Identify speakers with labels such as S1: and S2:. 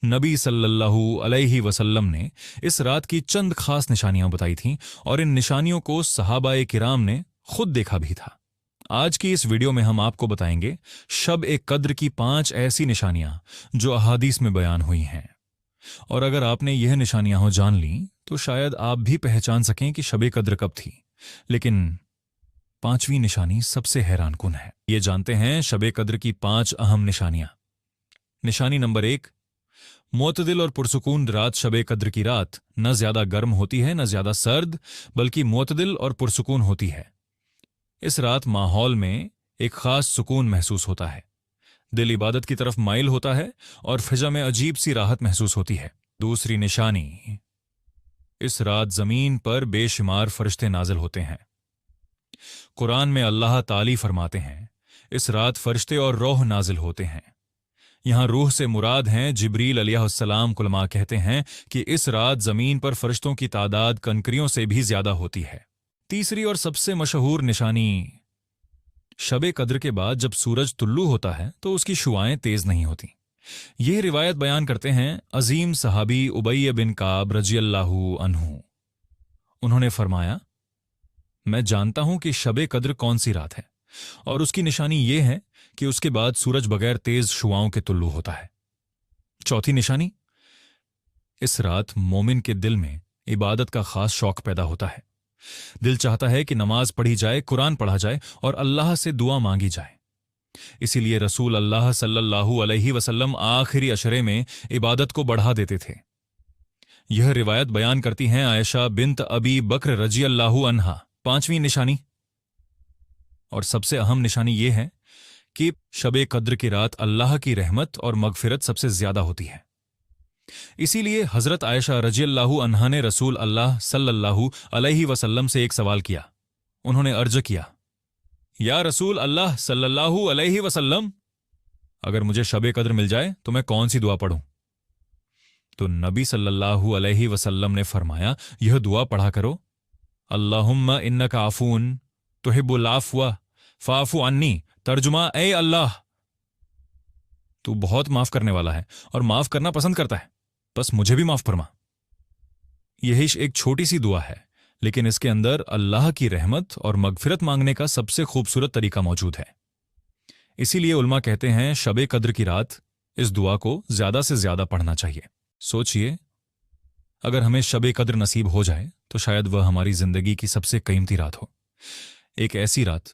S1: नबी सल्लल्लाहु अलैहि वसल्लम ने इस रात की चंद खास निशानियां बताई थीं और इन निशानियों को सहाबाए किराम ने खुद देखा भी था। आज की इस वीडियो में हम आपको बताएंगे शब ए कद्र की 5 ऐसी निशानियां जो अहादीस में बयान हुई हैं। और अगर आपने यह निशानियां हो जान ली तो शायद आप भी पहचान सकें कि शब ए कद्र कब थी। लेकिन 5वीं निशानी सबसे हैरानकुन है। ये जानते हैं शब ए कद्र की 5 अहम निशानियां। निशानी नंबर 1, मुअतदिल और पुरसुकून रात। शब ए कद्र की रात न ज्यादा गर्म होती है न ज्यादा सर्द, बल्कि मुअतदिल और पुरसुकून होती है। इस रात माहौल में एक खास सुकून महसूस होता है, दिल इबादत की तरफ माइल होता है और फिजा में अजीब सी राहत महसूस होती है। दूसरी निशानी, इस रात जमीन पर बेशुमार फरिश्ते नाजिल होते हैं। कुरान में अल्लाह ताली फरमाते हैं, इस रात फरिश्ते और रूह नाजिल होते हैं। यहां रूह से मुराद हैं जिब्रील अलैहिस्सलाम। कुलमा कहते हैं कि इस रात जमीन पर फरिश्तों की तादाद कंकरियों से भी ज्यादा होती है। तीसरी और सबसे मशहूर निशानी, शब ए कद्र के बाद जब सूरज तुल्लू होता है तो उसकी शुआएं तेज नहीं होती। यह रिवायत बयान करते हैं अजीम सहाबी उबैय बिन काब रजियल्लाहु अन्हु। उन्होंने फरमाया, मैं जानता हूं कि शब ए कद्र कौन सी रात है और उसकी निशानी यह है कि उसके बाद सूरज बगैर तेज शुआओं के तुल्लू होता है। चौथी निशानी, इस रात मोमिन के दिल में इबादत का खास शौक पैदा होता है। दिल चाहता है कि नमाज पढ़ी जाए, कुरान पढ़ा जाए और अल्लाह से दुआ मांगी जाए। इसीलिए रसूल अल्लाह सल्लल्लाहु अलैहि वसल्लम आखिरी अशरे में इबादत को बढ़ा देते थे। यह रिवायत बयान करती हैं आयशा बिन्त अबी बकर रजियल्लाहु अन्हा। 5वीं निशानी और सबसे अहम निशानी यह है कि शब ए कद्र की रात अल्लाह की रहमत और मगफिरत सबसे ज्यादा होती है। इसीलिए हजरत आयशा रजियल्लाहु अन्हा ने रसूल अल्लाह सल्लल्लाहु अलैहि वसल्लम से एक सवाल किया। उन्होंने अर्ज किया, या रसूल अल्लाह सल्लल्लाहु अलैहि वसल्लम, अगर मुझे शब ए कद्र मिल जाए तो मैं कौन सी दुआ पढ़ूं? तो नबी सल्लल्लाहु अलैहि वसल्लम ने फरमाया, यह दुआ पढ़ा करो, अल्लाहुम्मा इन्नका अफून तुहिब्बुल अफ़्व फ़अफ़ु अन्नी। तर्जुमा, ए अल्लाह, तू बहुत माफ करने वाला है और माफ करना पसंद करता है, बस मुझे भी माफ फरमा। यही एक छोटी सी दुआ है, लेकिन इसके अंदर अल्लाह की रहमत और मगफिरत मांगने का सबसे खूबसूरत तरीका मौजूद है। इसीलिए उलमा कहते हैं शब ए कद्र की रात इस दुआ को ज्यादा से ज्यादा पढ़ना चाहिए। सोचिए, अगर हमें शब ए कद्र नसीब हो जाए तो शायद वह हमारी जिंदगी की सबसे कीमती रात हो। एक ऐसी रात